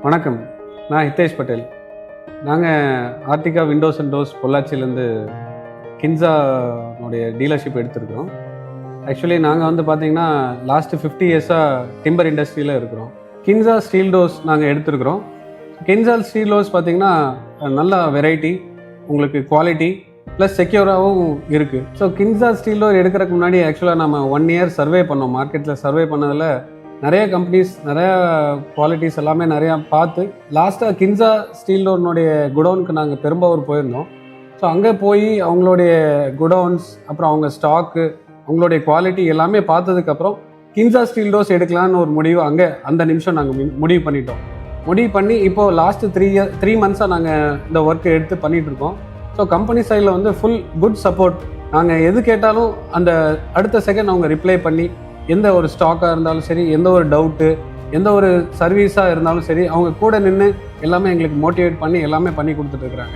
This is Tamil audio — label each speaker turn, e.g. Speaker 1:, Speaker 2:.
Speaker 1: வணக்கம், நான் ஹிதேஷ் பட்டேல். நாங்கள் ஆர்டிகா விண்டோஸ் அண்ட் டோர்ஸ் பொள்ளாச்சியிலேருந்து கின்ஸானுடைய டீலர்ஷிப் எடுத்திருக்கிறோம். ஆக்சுவலி நாங்கள் பார்த்தீங்கன்னா லாஸ்ட்டு 50 இயர்ஸாக டிம்பர் இண்டஸ்ட்ரியில் இருக்கிறோம். கின்ஸா ஸ்டீல் டோர்ஸ் நாங்கள் எடுத்துருக்குறோம். கின்ஸா ஸ்டீல் டோர்ஸ் பார்த்திங்கன்னா நல்ல வெரைட்டி, உங்களுக்கு குவாலிட்டி ப்ளஸ் செக்யூராகவும் இருக்குது. ஸோ கின்ஸா ஸ்டீல் டோர் எடுக்கிறதுக்கு முன்னாடி ஆக்சுவலாக நம்ம 1 இயர் சர்வே பண்ணோம். மார்க்கெட்டில் சர்வே பண்ணதில் நிறைய கம்பெனிஸ், நிறையா குவாலிட்டிஸ் எல்லாமே நிறையா பார்த்து லாஸ்ட்டாக கின்ஸா ஸ்டீல் டோர்னுடைய குடோனுக்கு நாங்கள் பெரும்பாவூர் போயிருந்தோம். ஸோ அங்கே போய் அவங்களுடைய குடோன்ஸ், அப்புறம் அவங்க ஸ்டாக்கு, அவங்களுடைய குவாலிட்டி எல்லாமே பார்த்ததுக்கப்புறம் கின்ஸா ஸ்டீல் டோர்ஸ் எடுக்கலான்னு ஒரு முடிவு அங்கே அந்த நிமிஷம் நாங்கள் முடிவு பண்ணிட்டோம். முடிவு பண்ணி இப்போது லாஸ்ட்டு 3 மந்த்ஸாக நாங்கள் இந்த ஒர்க்கை எடுத்து பண்ணிகிட்ருக்கோம். ஸோ கம்பெனி சைடில் ஃபுல் குட் சப்போர்ட். நாங்கள் எது கேட்டாலும் அந்த அடுத்த செகண்ட் அவங்க ரிப்ளை பண்ணி, எந்த ஒரு ஸ்டாக்காக இருந்தாலும் சரி, எந்த ஒரு டவுட்டு, எந்த ஒரு சர்வீஸாக இருந்தாலும் சரி, அவங்க கூட நின்று எல்லாமே எங்களுக்கு மோட்டிவேட் பண்ணி எல்லாமே பண்ணி கொடுத்துட்ருக்குறாங்க.